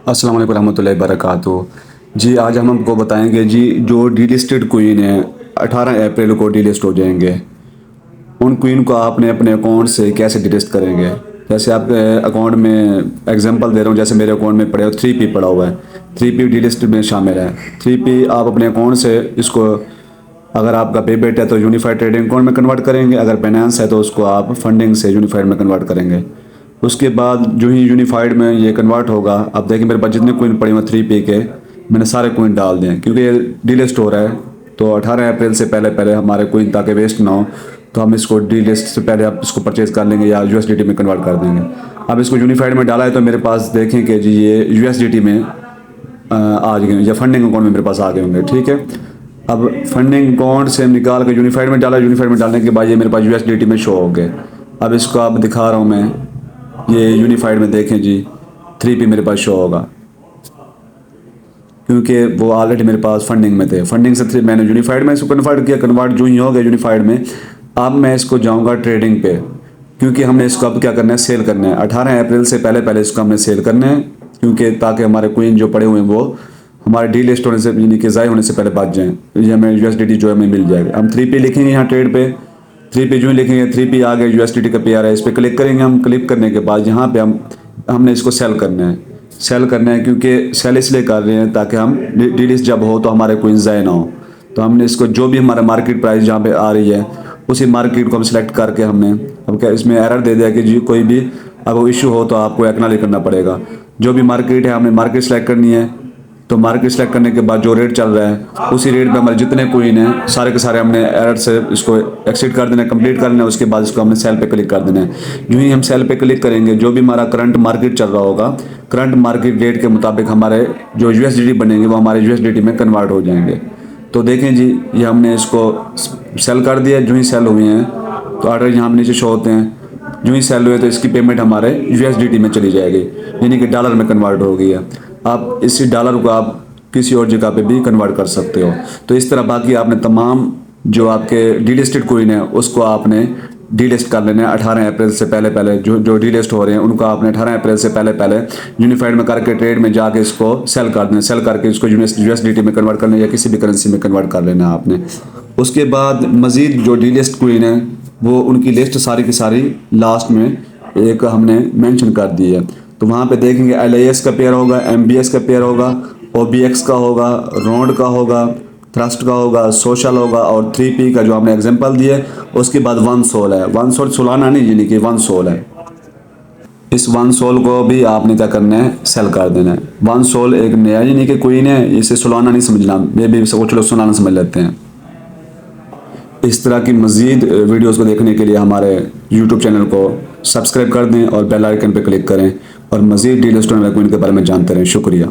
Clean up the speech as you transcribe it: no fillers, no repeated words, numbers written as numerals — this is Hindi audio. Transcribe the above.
अस्सलाम वालेकुम रहमतुल्लाहि बरकातुहू। जी आज हम आपको बताएंगे जी जो डीलिस्टेड क्वीन है 18 अप्रैल को डीलिस्ट हो जाएंगे। उन क्वीन को आपने अपने अकाउंट से कैसे डिलीट करेंगे। जैसे आपके अकाउंट में एग्जांपल दे रहा हूँ, जैसे मेरे अकाउंट में पड़े हो 3P पड़ा हुआ है, 3P डीलिस्ट में शामिल है। 3P आप अपने अकाउंट से इसको, अगर आपका पेबेट है तो यूनिफाइड ट्रेडिंग अकाउंट में कन्वर्ट करेंगे, अगर बाइनेंस है तो उसको आप फंडिंग से यूनिफाइड में कन्वर्ट करेंगे। उसके बाद जो ही यूनिफाइड में ये कन्वर्ट होगा, अब देखिए मेरे पास जितने कोइन पड़े हुए 3P के, मैंने सारे कोइन डाल दिए क्योंकि ये डीलिस्ट हो रहा है। तो 18 अप्रैल से पहले पहले हमारे कोइन ताकि वेस्ट ना हो, तो हम इसको डीलिस्ट से पहले आप इसको परचेज कर लेंगे या यूएसडीटी में कन्वर्ट कर देंगे। अब इसको यूनिफाइड में डाला है तो मेरे पास देखें कि जी ये यूएसडीटी में आ गए या फंडिंग अकाउंट में मेरे पास आ गए होंगे। ठीक है, अब फंडिंग अकाउंट से निकाल के यूनिफाइड में डाला, यूनिफाइड में डालने के बाद ये मेरे पास यूएसडीटी में शो हो गए। अब इसको आप दिखा रहा हूँ मैं, ये यूनिफाइड में देखें जी 3P मेरे पास शो होगा क्योंकि वो ऑलरेडी मेरे पास फंडिंग में थे। फंडिंग से थ्री मैंने यूनिफाइड में इसको कन्वर्ट किया, कन्वर्ट जो ही हो गया यूनिफाइड में। अब मैं इसको जाऊंगा ट्रेडिंग पे, क्योंकि हमने इसको अब क्या करना है, सेल करना है। 18 अप्रैल से पहले पहले इसको हमने सेल करना है, क्योंकि ताकि हमारे कोइन जो पड़े हुए हैं वो हमारे डी लिस्ट होने से यानी कि ज़ाय होने से पहले बच जाएँ। ये हमें यूएसडीटी जो है हमें मिल जाएगा। हम 3P लिखेंगे यहाँ ट्रेड पे, 3P जो ही लिखेंगे 3P आ गया, यूएसडीटी का पेयर है, इस पर क्लिक करेंगे हम। क्लिक करने के बाद यहाँ पे हमने इसको सेल करना है। सेल करना है क्योंकि सेल इसलिए कर रहे हैं ताकि हम डी लिस्ट जब हो तो हमारे कोइन ज़ाय ना हो। तो हमने इसको जो भी हमारा मार्केट प्राइस जहाँ पे आ रही है उसी मार्केट को हम सिलेक्ट करके हमने, अब क्या इसमें एरर दे दिया कि जी कोई भी अब इशू हो तो आपको एक्नॉलेज करना पड़ेगा। जो भी मार्केट है हमने मार्केट सेलेक्ट करनी है। तो मार्केट सेलेक्ट करने के बाद जो रेट चल रहा है उसी रेट पे हमारे जितने कोइन हैं सारे के सारे हमने एरर से इसको एक्सिट कर देना है, कंप्लीट कर देना है। उसके बाद इसको हमने सेल पे क्लिक कर देना है। यूँ ही हम सेल पे क्लिक करेंगे, जो भी हमारा करंट मार्केट चल रहा होगा, करंट मार्केट रेट के मुताबिक हमारे जो यूएसडीटी बनेंगे वो हमारे यूएसडीटी में कन्वर्ट हो जाएंगे। तो देखें जी ये हमने इसको सेल कर दिया। जो ही सेल हुए हैं तो ऑर्डर यहाँ नीचे शो होते हैं। जो ही सेल हुए तो इसकी पेमेंट हमारे यूएसडीटी में चली जाएगी, यानी कि डॉलर में कन्वर्ट हो गई है। आप इसी डॉलर को आप किसी और जगह पे भी कन्वर्ट कर सकते हो। तो इस तरह बाकी आपने तमाम जो आपके डीलिस्टेड कोइन है उसको आपने डीलिस्ट कर लेना है 18 अप्रैल से पहले पहले। जो डीलिस्ट हो रहे हैं उनको आपने 18 अप्रैल से पहले पहले यूनिफाइड में करके ट्रेड में जाके इसको सेल कर देना। सेल करके इसको यूएसडीटी में कन्वर्ट करना या किसी भी करेंसी में कन्वर्ट कर लेना है आपने। उसके बाद मज़ीद जो डीलिस्ट कोइन है वो उनकी लिस्ट सारी की सारी लास्ट में एक हमने मेंशन कर दी है। तो वहाँ पे देखेंगे LIS का पेयर होगा, MBS का पेयर होगा, OBX का होगा, रोड का होगा, थ्रस्ट का होगा, सोशल होगा और 3P का जो हमने एग्जांपल दिए। उसके बाद वन सोल है, वन सोल सुलाना नहीं यानी कि वन सोल है। इस वन सोल को भी आपने क्या करना है, सेल कर देना है। वन सोल एक नया यानी कि कोइन है, इसे सुलाना नहीं समझना, मे भी कुछ लोग सुलाना समझ लेते हैं। इस तरह की मज़ीद वीडियोस को देखने के लिए हमारे YouTube चैनल को सब्सक्राइब कर दें और बेल आइकन पर क्लिक करें और मज़ीद डीलिस्ट होने वाले कोइन के बारे में जानते रहें। शुक्रिया।